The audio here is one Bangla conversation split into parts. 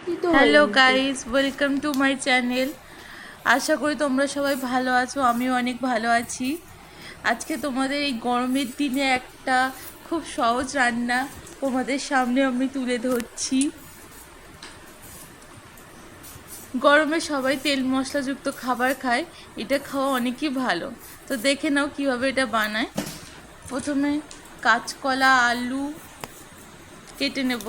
Hello guys, welcome to my channel. আশা করি তোমরা সবাই ভালো আছো, আমিও অনেক ভালো আছি। আজকে তোমাদের এই গরমের দিনে একটা খুব সহজ রান্না তোমাদের সামনে আমি তুলে ধরছি। গরমে সবাই তেল মশলাযুক্ত খাবার খায়, এটা খাওয়া অনেকই ভালো। তো দেখে নাও কিভাবে এটা বানায়। প্রথমে কাঁচকলা আলু কেটে নেব।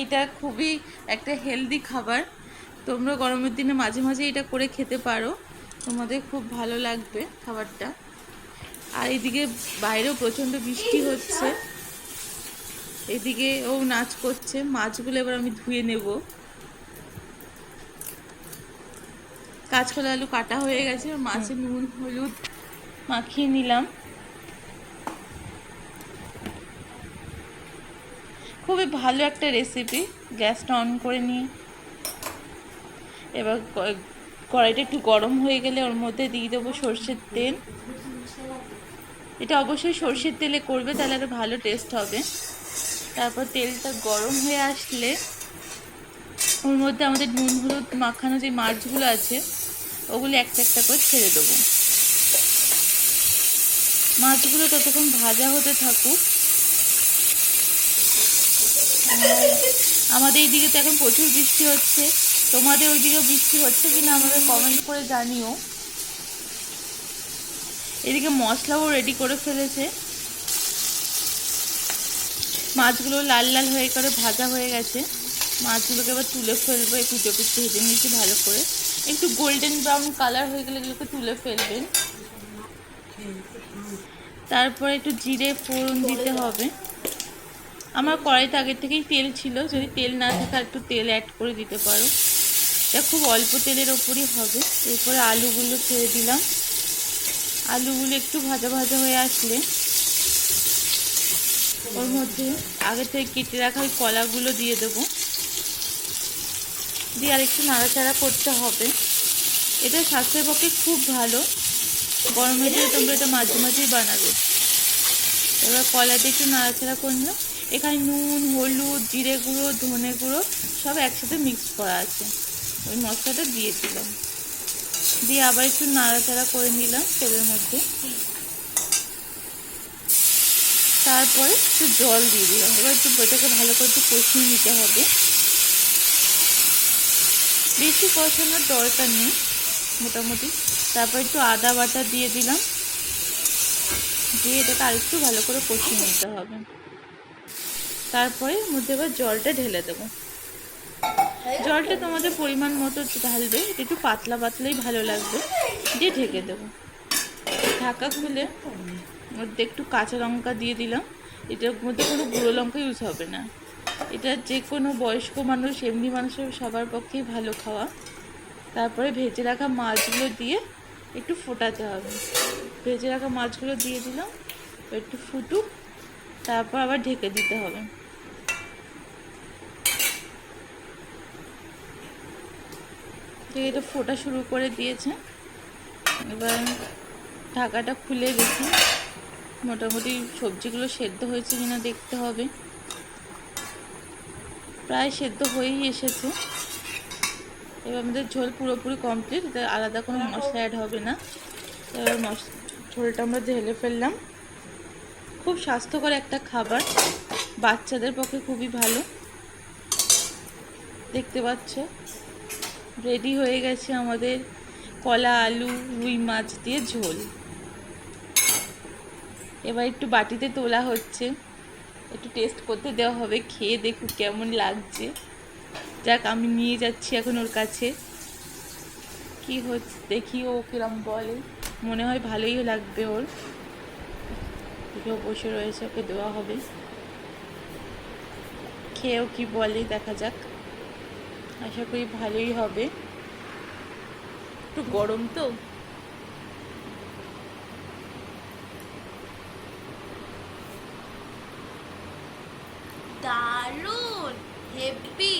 এইটা খুবই একটা হেলদি খাবার, তোমরা গরমের দিনে মাঝে মাঝে এটা করে খেতে পারো, তোমাদের খুব ভালো লাগবে খাবারটা। আর এদিকে বাইরেও প্রচণ্ড বৃষ্টি হচ্ছে, এদিকে ও নাচ করছে। মাছগুলো এবার আমি ধুয়ে নেব। কাঁচকলা আলু কাটা হয়ে গেছে, মাছে নুন হলুদ মাখিয়ে নিলাম। খুবই ভালো একটা রেসিপি। গ্যাসটা অন করে নিয়ে এবার কড়াইটা একটু গরম হয়ে গেলে ওর মধ্যে দিয়ে দেবো সর্ষের তেল। এটা অবশ্যই সর্ষের তেলে করবে, তাহলে আরও ভালো টেস্ট হবে। তারপর তেলটা গরম হয়ে আসলে ওর মধ্যে আমাদের নুন হলুদ মাখানো যে মাছগুলো আছে ওগুলো একটা একটা করে ছেড়ে দেবো। মাছগুলো ততক্ষণ ভাজা হতে থাকুক। আমাদের এইদিকে তো এখন প্রচুর বৃষ্টি হচ্ছে, তোমাদের ওইদিকেও বৃষ্টি হচ্ছে কিনা আমাদের কমেন্ট করে জানিও। এদিকে মশলাও রেডি করে ফেলেছে। মাছগুলো লাল লাল হয়ে করে ভাজা হয়ে গেছে, মাছগুলোকে এবার তুলে ফেলবো। একটু পিঠ ভেজে নিয়েছি ভালো করে, একটু গোল্ডেন ব্রাউন কালার হয়ে গেলে এগুলোকে তুলে ফেলবেন। তারপরে একটু জিরে ফোড়ন দিতে হবে। আমার কড়াইতে আগের থেকেই তেল ছিল, যদি তেল না থাকে একটু তেল অ্যাড করে দিতে পারো। এটা খুব অল্প তেলের ওপরই হবে। এরপরে আলুগুলো ছেড়ে দিলাম। আলুগুলো একটু ভাজা ভাজা হয়ে আসলে ওর মধ্যে আগে থেকে কেটে রাখা ওই কলাগুলো দিয়ে দেবো, দিয়ে আর একটু নাড়াচাড়া করতে হবে। এটা স্বাস্থ্যের পক্ষে খুব ভালো, গরমের দিনে তোমরা এটা মাঝে মাঝেই বানাবে। এবার কলাটা একটু নাড়াচাড়া করলো। এখানে নুন হলুদ জিরে গুঁড়ো ধনে গুঁড়ো সব একসাথে মিক্স করা আছে, ওই মশলাটা দিয়ে দিলাম। দিয়ে আবার একটু নাড়াচাড়া করে নিলাম তেলের মধ্যে। তারপরে একটু জল দিয়ে দিলাম। এবার একটু এটাকে ভালো করে একটু কষিয়ে নিতে হবে, বেশি কষানোর দরকার নেই মোটামুটি। তারপর একটু আদা বাটা দিয়ে দিলাম, দিয়ে এটাকে আরেকটু ভালো করে কষিয়ে নিতে হবে। তারপরে মধ্যে এবার জলটা ঢেলে দেবো। জলটা তোমাদের পরিমাণ মতো ঢালবে, একটু পাতলা পাতলাই ভালো লাগবে। দিয়ে ঢেকে দেবো। ঢাকা খুলে মধ্যে একটু কাঁচা লঙ্কা দিয়ে দিলাম। এটার মধ্যে কোনো গুঁড়ো লঙ্কা ইউজ হবে না। এটা যে কোনো বয়স্ক মানুষ এমনি মানুষের সবার পক্ষেই ভালো খাওয়া। তারপরে ভেজে রাখা মাছগুলো দিয়ে একটু ফোটাতে হবে। ভেজে রাখা মাছগুলো দিয়ে দিলাম, একটু ফুটুক, তারপর আবার ঢেকে দিতে হবে। এটা ফোটা শুরু করে দিয়েছে। এবার ঢাকাটা খুলে দেখি মোটামুটি সবজিগুলো সেদ্ধ হয়েছে কিনা দেখতে হবে। প্রায় সেদ্ধ হয়েই এসেছে। এবার আমাদের ঝোল পুরোপুরি কমপ্লিট, এতে আলাদা কোনো মশলা অ্যাড হবে না। এবার ঝোলটা আমরা ঢেলে ফেললাম। খুব স্বাস্থ্যকর একটা খাবার, বাচ্চাদের পক্ষে খুবই ভালো। দেখতে পাচ্ছ রেডি হয়ে গেছে আমাদের কলা আলু রুই মাছ দিয়ে ঝোল। এবার একটু বাটিতে তোলা হচ্ছে, একটু টেস্ট করতে দেওয়া হবে, খেয়ে দেখুক কেমন লাগছে। যাক, আমি নিয়ে যাচ্ছি এখন ওর কাছে, কি হচ্ছে দেখি ও কিরম বলে। মনে হয় ভালোই লাগবে ওর। কেউ বসে রয়েছে, ওকে দেওয়া হবে, খেয়েও কি বলে দেখা যাক। আশা করি ভালোই হবে, একটু গরম তো। দারুণ হেভি।